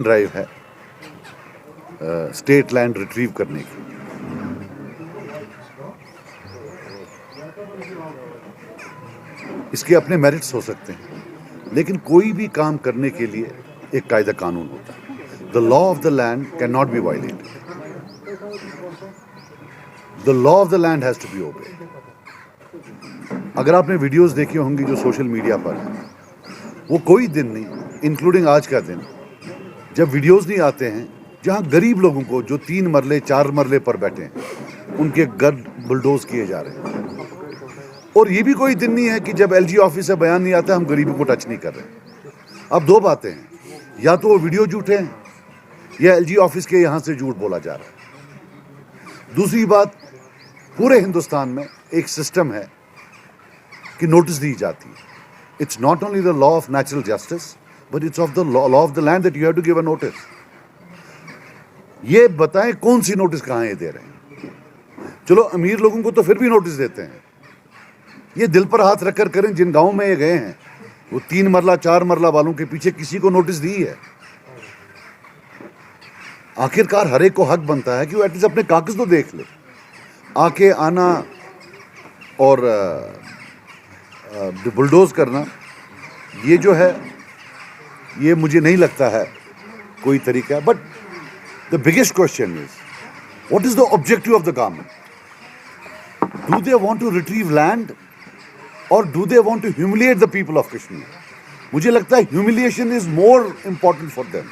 Drive है state land retrieve करने की। इसके अपने मेरिट्स हो सकते हैं, लेकिन कोई भी काम करने के लिए एक कायदा कानून होता है। The law of the land can not be violated. The law of the land has to be obeyed. अगर आपने वीडियोस देखी होंगी जो सोशल मीडिया पर है, वो कोई दिन नहीं, इंक्लूडिंग आज का दिन, जब वीडियोस नहीं आते हैं जहां गरीब लोगों को जो 3 मरले 4 मरले पर बैठे हैं उनके घर बुलडोज किए जा रहे हैं। और ये भी कोई दिन नहीं है कि जब एलजी ऑफिस से बयान नहीं आता हम गरीबों को टच नहीं कर रहे। अब दो बातें हैं, या तो वो वीडियो झूठे हैं या एलजी ऑफिस के यहां से झूठ बोला जा रहा है। दूसरी बात, पूरे हिंदुस्तान में एक सिस्टम है कि नोटिस दी जाती है। It's not only the law of natural justice but it's of the law of the land that you have to give a notice. ये बताएं कौन सी नोटिस कहां ये दे रहे हैं। चलो अमीर लोगों को तो फिर भी नोटिस देते हैं, ये दिल पर हाथ रखकर करें, जिन गांव में ये गए हैं वो 3 मरला 4 मरला वालों के पीछे किसी को नोटिस दी है। आखिरकार हर एक को हक बनता है कि वो एटलीस्ट अपने कागज तो देख ले। आके आना और बुलडोज करना, ये जो है ये मुझे नहीं लगता है कोई तरीका। But the biggest question is what is the objective of the government? Do they want to retrieve land और do they want to humiliate the people of Kashmir? मुझे लगता है humiliation is more important for them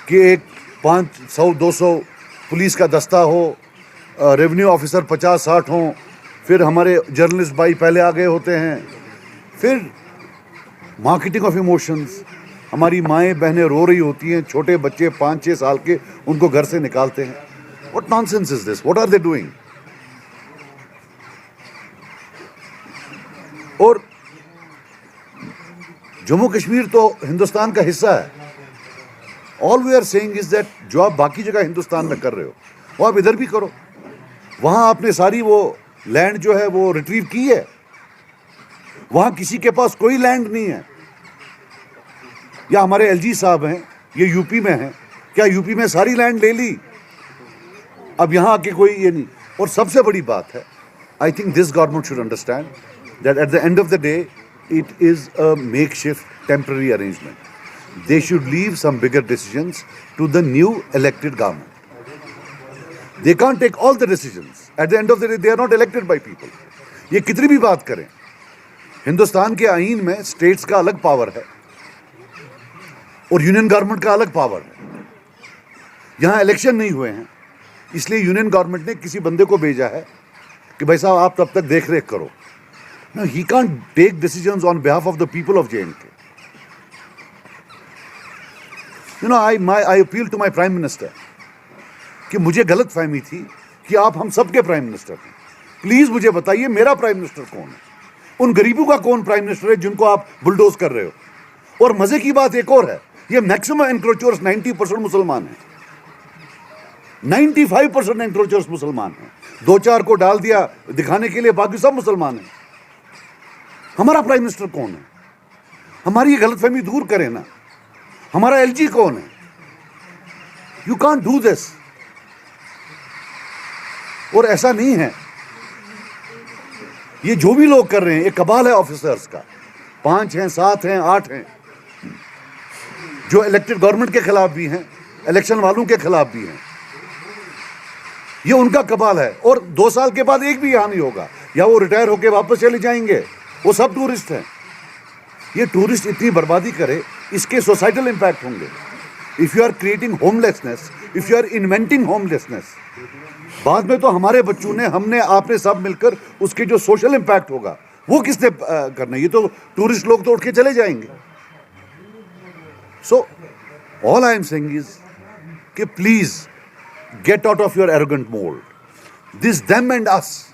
कि एक 500-200 police का दस्ता हो, revenue officer 50-60 हों, फिर हमारे जर्नलिस्ट भाई पहले आ गए होते हैं, फिर मार्केटिंग ऑफ इमोशंस, हमारी माएँ बहनें रो रही होती हैं, छोटे बच्चे 5-6 साल के उनको घर से निकालते हैं। What nonsense is this? What are they doing? और जम्मू कश्मीर तो हिंदुस्तान का हिस्सा है। All we are saying is that जो आप बाकी जगह हिंदुस्तान में कर रहे हो वो आप इधर भी करो। वहां आपने सारी वो लैंड जो है वो रिट्रीव की है, वहां किसी के पास कोई लैंड नहीं है। या हमारे एलजी साहब हैं, ये यूपी में हैं, क्या यूपी में सारी लैंड ले ली? अब यहां आके कोई ये नहीं। और सबसे बड़ी बात है, I think this government should understand that at the end of the day it is a makeshift temporary arrangement. They should leave some bigger decisions to the new elected government. They can't take all the decisions. At the end of the day they are not elected by people. ये कितनी भी बात करें, हिंदुस्तान के आईन में states का अलग पावर है और यूनियन गवर्नमेंट का अलग पावर है। यहाँ इलेक्शन नहीं हुए हैं, इसलिए यूनियन गवर्नमेंट ने किसी बंदे को भेजा है कि भाई साहब आप तब तक देख रेख करो। No, he can't take decisions on behalf of the people of J&K. You know, I appeal to my Prime Minister कि मुझे गलत फहमी थी कि आप हम सबके प्राइम मिनिस्टर हैं। प्लीज मुझे बताइए मेरा प्राइम मिनिस्टर कौन है? उन गरीबों का कौन प्राइम मिनिस्टर है जिनको आप बुलडोज कर रहे हो? और मजे की बात एक और है, ये मैक्सिमम एनक्रोचर्स 90% मुसलमान हैं, 95% एनक्रोचर्स मुसलमान हैं। 2-4 को डाल दिया दिखाने के लिए, बाकी सब मुसलमान हैं। हमारा प्राइम मिनिस्टर कौन है? हमारी ये गलतफहमी दूर करें ना। हमारा एलजी कौन है? You can't do this. और ऐसा नहीं है, ये जो भी लोग कर रहे हैं एक कबाल है ऑफिसर्स का। 5 हैं, 7 हैं, 8 हैं, जो इलेक्टेड गवर्नमेंट के खिलाफ भी हैं, इलेक्शन वालों के खिलाफ भी हैं। ये उनका कबाल है। और 2 साल के बाद एक भी यहां नहीं होगा, या वो रिटायर होकर वापस चले जाएंगे। वो सब टूरिस्ट हैं। ये टूरिस्ट इतनी बर्बादी करे, इसके सोसाइटल इंपैक्ट होंगे। If you are creating homelessness, if you are inventing homelessness, बाद में तो हमारे बच्चों ने, हमने, आपने सब मिलकर उसके जो सोशल इंपैक्ट होगा वो किसने करना? ये तो टूरिस्ट लोग तो उठ के चले जाएंगे। So all I am saying is कि please get out of your arrogant mould. This them and us,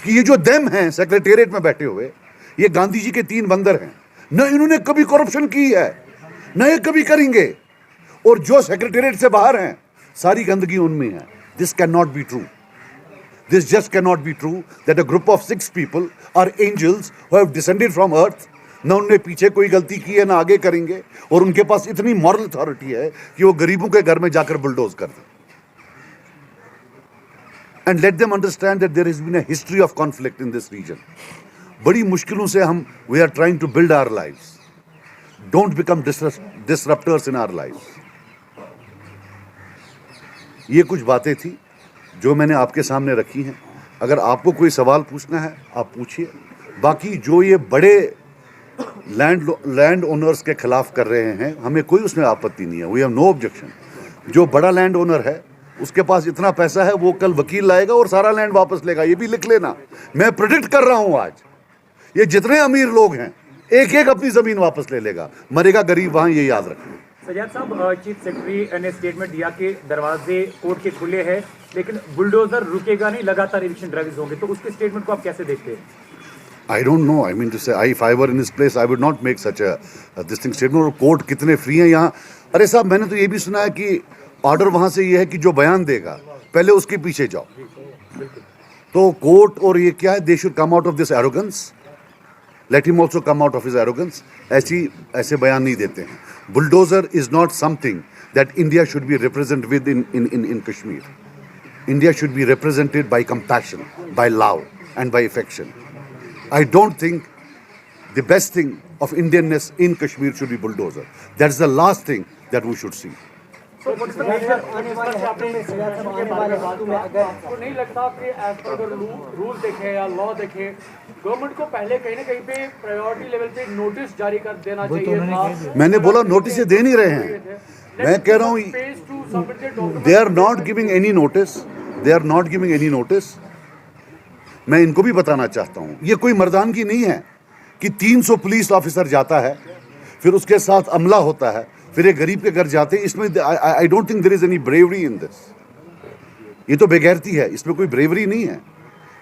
कि ये जो देम हैं सेक्रेटेरिएट में बैठे हुए, ये गांधी जी के 3 बंदर हैं। न इन्होंने कभी करप्शन की है, न ये कभी करेंगे। और जो सेक्रेटेरिएट से बाहर हैं, सारी गंदगी उनमें है। This can not be true. This just can not be true that a group of 6 people are angels who have descended from earth ना उनने पीछे कोई गलती की है ना आगे करेंगे, और उनके पास इतनी मॉरल अथॉरिटी है कि वो गरीबों के घर में जाकर बुलडोज कर दें. And let them understand that there has been a history of conflict in this region. बड़ी मुश्किलों से हम we are trying to build our lives. Don't become disruptors in our lives. ये कुछ बातें थी जो मैंने आपके सामने रखी हैं. अगर आपको कोई सवाल पूछना है आप पूछिए. बाकी जो ये बड़े लैंड ओनर्स के खिलाफ कर रहे हैं, हमें कोई उसमें आपत्ति नहीं है. We have no objection. जो बड़ा लैंड ओनर है उसके पास इतना पैसा है, वो कल वकील लाएगा और सारा लैंड वापस लेगा. ये भी लिख लेना. मैं प्रेडिक्ट कर रहा हूं आज ये जितने अमीर लोग हैं एक एक अपनी जमीन वापस ले लेगा. मरेगा गरीब वहां, ये याद रखना. सजाद साहब, चीफ सेक्रेटरी ने स्टेटमेंट दिया कि दरवाजे कोर्ट के खुले हैं लेकिन बुलडोजर रुकेगा नहीं, लगातार इविक्शन ड्राइव्स होंगे. तो उसके स्टेटमेंट को आप कैसे देखते हैं? I don't know. I mean to say, if I were in his place, I would not make such a this thing statement. और कोर्ट कितने फ्री हैं यहाँ. अरे साहब, मैंने तो ये भी सुना है कि ऑर्डर वहां से ये है कि जो बयान देगा पहले उसके पीछे जाओ. तो कोर्ट और ये क्या है, they should come out of this arrogance. Let him also come out of his arrogance. ऐसे बयान नहीं देते हैं. Bulldozer is not something that India should be represent with in Kashmir. India should be represented by compassion, by love and by affection. I don't think the best thing of Indianness in Kashmir should be bulldozer. That's the last thing that we should see. So what is the nature आने वाले हफ्ते में आपको नहीं लगता कि as per the rule देखें या लॉ देखें, गवर्नमेंट को पहले कहीं ना कहीं पे प्रायोरिटी लेवल पे नोटिस जारी कर देना चाहिए था? मैंने बोला नोटिस दे नहीं रहे हैं. मैं कह रहा हूँ they are not giving any notice. They are not giving any notice. मैं इनको भी बताना चाहता हूं, ये कोई मर्दानगी नहीं है कि 300 पुलिस ऑफिसर जाता है, फिर उसके साथ अमला होता है, फिर एक गरीब के घर जाते हैं. इसमें I don't think there is any bravery in this. ये तो बेगैरती है, इसमें कोई ब्रेवरी नहीं है.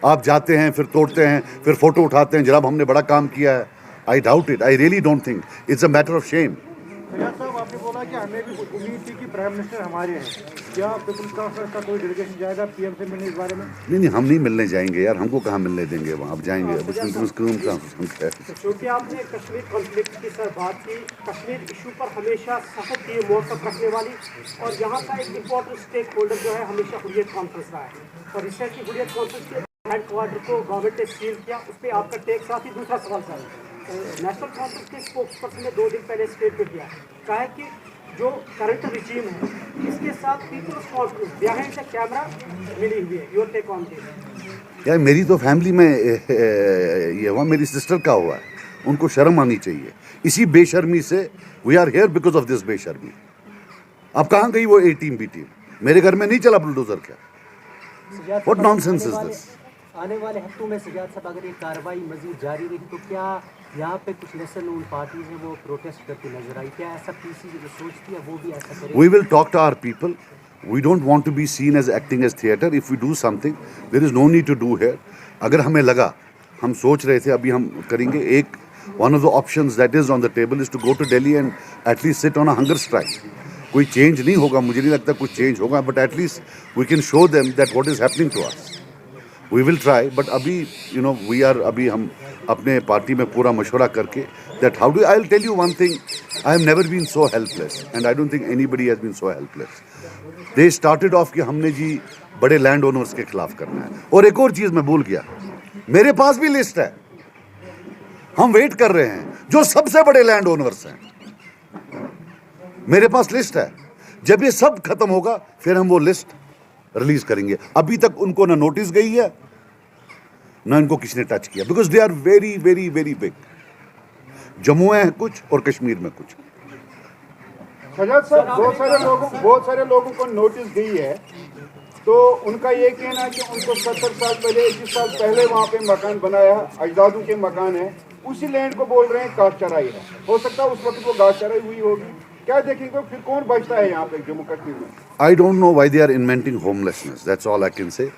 आप जाते हैं, फिर तोड़ते हैं, फिर फोटो उठाते हैं, जनाब हमने बड़ा काम किया है. I doubt it. I really don't think it's a matter of shame. साहब, आपने बोला कि हमें भी उम्मीद थी कि प्राइम मिनिस्टर हमारे हैं. क्या पीपल्स कॉन्फ्रेंस का कोई डेलीगेशन जाएगा पीएम से मिलने इस बारे में? नहीं, हम नहीं मिलने जाएंगे यार. हमको कहाँ मिलने देंगे वहाँ. आप जाएंगे अब उसमें क्योंकि आपने कश्मीर कॉन्फ्लिक्ट की सर बात की, कश्मीर इशू पर हमेशा सख्त ये मौक़िफ़ रखने वाली, और यहाँ का एक इम्पोर्टेंट स्टेक होल्डर जो है हमेशा हुर्रियत कॉन्फ्रेंस रहा है. और रिसेंटली हुर्रियत कॉन्फ्रेंस के हेडक्वार्टर को गवर्नमेंट ने सील किया. उस पर आपका टेक. साथ ही दूसरा सवाल सर, नेशनल कॉन्फ्रेंस के स्पोक्सपर्सन ने 2 दिन पहले स्टेटमेंट दिया, कहा है कि जो करंट रिजीम है इसके साथ people's conference behind the camera मिली हुई है. Your take on this? यार मेरी तो फैमिली में ये हुआ, मेरी सिस्टर का हुआ. उनको शर्म आनी चाहिए. इसी बेशर्मी से we are here because of this बेशर्मी. अब कहाँ गई वो ए टीम बी टीम? मेरे घर में नहीं चला बुलडोजर. क्या व्हाट नॉनसेंस इज दिस? आने वाले हफ्तों में सजाद साहब अगर ये कार्रवाई मजीद जारी रही तो क्या यहाँ पे कुछ लेसर नोन पार्टीज हैं वो प्रोटेस्ट करती नजर आई? क्या ऐसा पीसी जो सोचती है वो भी ऐसा करे? We will talk to our people. We don't want to be seen as acting as theatre. If we do something, there is no need to do here. अगर हमें लगा, हम सोच रहे थे अभी हम करेंगे. एक one of the options that is on the table is to go to Delhi and at least sit on a hunger strike. कोई चेंज नहीं होगा, मुझे नहीं लगता कुछ चेंज होगा, but at least we can show them that what is happening to us. We will try, but अभी we are अभी हम अपने पार्टी में पूरा मशवरा करके that how do I'll tell you one thing, I have never been so helpless and I don't think anybody has been so helpless. They started off कि हमने जी बड़े लैंड ओनर्स के खिलाफ करना है. और एक और चीज मैं भूल गया, मेरे पास भी लिस्ट है. हम वेट कर रहे हैं जो सबसे बड़े लैंड ओनर्स हैं. मेरे पास लिस्ट है. जब ये सब खत्म होगा फिर हम वो लिस्ट रिलीज करेंगे. अभी तक उनको ना नोटिस गई है ना इनको किसी ने टच किया, because they are very very very big. Jammu है कुछ और कश्मीर में कुछ. सजाद साहब, बहुत सारे लोगों को नोटिस गई है, तो उनका ये कहना है कि उनको 70 साल पहले 21 साल पहले वहाँ पे मकान बनाया, अजदादों के मकान है, उसी लैंड को बोल रहे हैं घास चराई है. हो सकता है उस वक्त वो घास चराई हुई होगी. क्या देखेंगे फिर कौन बचता है यहाँ पे जम्मू कश्मीर में? I don't know why they are inventing homelessness. That's all I can say.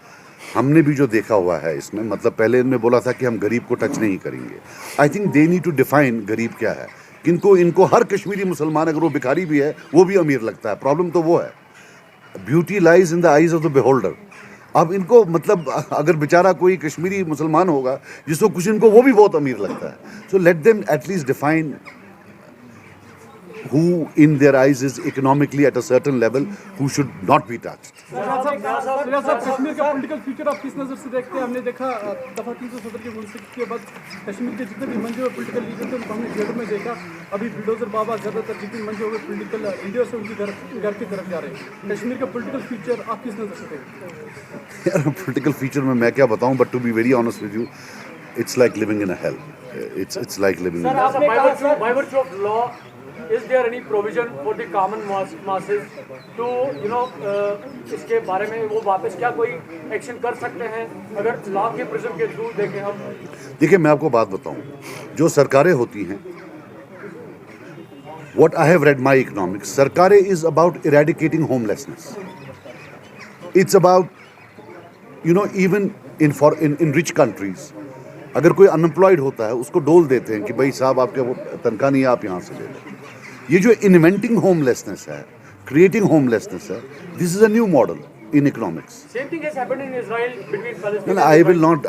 हमने भी जो देखा हुआ है इसमें, मतलब पहले इनमें बोला था कि हम गरीब को टच नहीं करेंगे. I think they need to define गरीब क्या है. इनको हर कश्मीरी मुसलमान अगर वो भिखारी भी है वो भी अमीर लगता है. प्रॉब्लम तो वो है. Beauty lies in the eyes of the beholder. अब इनको मतलब अगर बेचारा कोई कश्मीरी मुसलमान होगा जिसको कुछ, इनको वो भी बहुत अमीर लगता है. So let them at least define who in their eyes is economically at a certain level, who should not be touched. Kashmir का पॉलिटिकल फ्यूचर आप किस नज़र से देखते हैं? हमने देखा दफा 370 के मुंसिफ के बाद कश्मीर के जितने भी मंजे हुए पोलिटिकल लीडर थे उनको हमने जेलों में देखा. अभी बुलडोजर बाबा ज़्यादातर जितने मंजे हुए पोलिटिकल लीडर्स हैं उनकी घर की तरफ जा रहे हैं. कश्मीर का पॉलिटिकल फ्यूचर आप किस नज़र से देखते हैं? यार पॉलिटिकल फ्यूचर में मैं क्या बताऊं, but to be very honest with you, it's like living in a hell. It's like living in a hell. By virtue of law, is there any provision for the common masses to इसके बारे में वो वापस क्या कोई action कर सकते हैं अगर लॉ के प्रिज्म के थ्रू देखें हम? देखिए मैं आपको बात बताऊं, जो सरकारें होती हैं, what I have read my economics, सरकारें is about eradicating homelessness. It's about even in rich countries, अगर कोई अनएम्प्लॉयड होता है उसको डोल देते हैं कि भाई साहब आपके वो तनख्वाह नहीं है, आप यहाँ से ले लो. ये जो इन्वेंटिंग होमलेसनेस है, क्रिएटिंग होमलेसनेस है, this is a new model in economics. Same thing has happened in Israel between Palestine. No, I will not.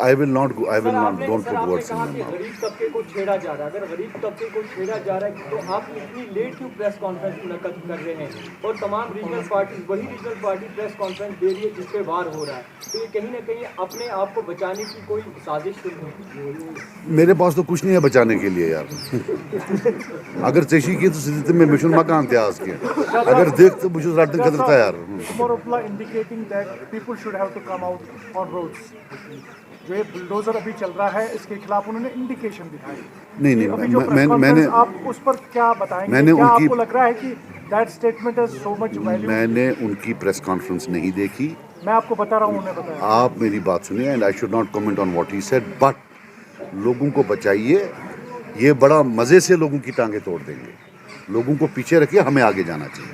Don't put words in my mouth. गरीब तबके को छेड़ा जा रहा है. अगर गरीब तबके को छेड़ा जा रहा है तो आप इतनी लेट क्यों प्रेस कॉन्फ्रेंस मुनक्कद कर रहे हैं? और तमाम रीजनल पार्टी, वही रीजनल पार्टी प्रेस कॉन्फ्रेंस दे रही है जिस पे वार हो रहा है. तो ये कहीं ना कहीं अपने आप को बचाने की कोई साजिश तो नहीं? मेरे पास तो कुछ नहीं है बचाने के लिए यार. अगर चेशी की तो सिद्धि में मिशन मकान इतिहास के, अगर देख तो मुझे रात कदर था यार. that people should have to come out on roads. जो ये बुलडोजर अभी चल रहा है इसके खिलाफ उन्होंने इंडिकेशन दिखाई. नहीं मैंने आप उस पर क्या बताएंगे? मैंने क्या उनकी, आपको लग रहा है कि that statement has so much value? मैंने उनकी प्रेस कॉन्फ्रेंस नहीं देखी. मैं आपको बता रहा हूँ, उन्हें बताया. आप मेरी बात सुनिए, and I should not comment on what he said, but लोगों को बचाइए. ये बड़ा मजे से लोगों की टांगे तोड़ देंगे. लोगों को पीछे रखिए, हमें आगे जाना चाहिए.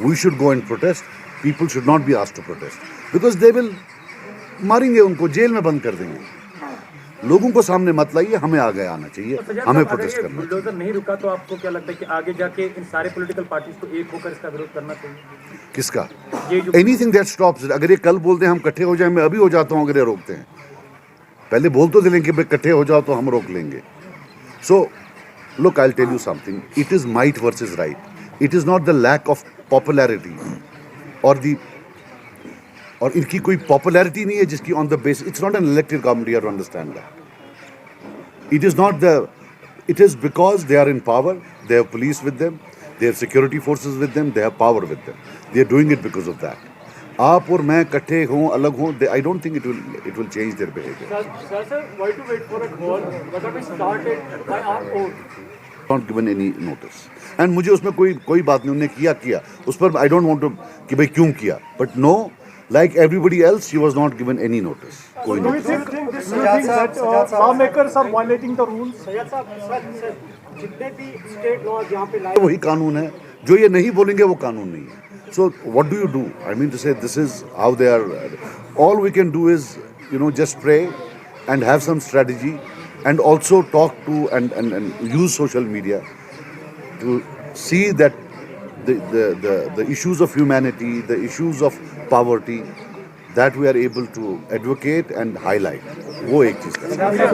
We should go and protest. People should not be asked to protest because they will मारेंगे, उनको जेल में बंद कर देंगे. लोगों को सामने मत लाइए, हमें आगे आना चाहिए, हमें प्रोटेस्ट करना चाहिए. बुलडोजर नहीं रुका तो आपको क्या लगता है कि आगे जाके इन सारे पॉलिटिकल पार्टीज को एक होकर इसका विरोध करना चाहिए? किसका? Anything that stops. अगर ये कल बोलते हैं हम इकट्ठे हो जाएं, मैं अभी हो जाता हूँ. अगर ये रोकते हैं, पहले बोल तो दिलें कि भाई इकट्ठे हो जाओ तो हम रोक लेंगे. So look, I will tell you something. It is might versus right. It is not the lack of popularity और इनकी कोई पॉपुलैरिटी नहीं है जिसकी on the base. It's not an elected government, you have to understand that. It is not the, it is because they are in power, they have police with them, they have security forces with them, they have power with them. They are doing it because of that. आप और मैं इकट्ठे हों, अलग हों, I don't think it will change their behaviour. Sir, why to wait for a call? Whether we started by our own. Not given any notice. And मुझे उसमें कोई बात नहीं, उन्होंने किया उस पर आई डोंट वांट टू कि भाई क्यों किया. But no, like everybody else, she was not given any notice. कोई Do you notice. think lawmakers are violating the rules? Syed साहब, जितने भी स्टेट लॉज यहाँ पे लाए, वही कानून है. जो ये नहीं बोलेंगे वो कानून नहीं है. So what do you do? I mean to say, this is how they are. All we can do is just pray and have some strategy. And also talk to and use social media to see that the issues of humanity, the issues of poverty, that we are able to advocate and highlight. वो एक चीज़ है.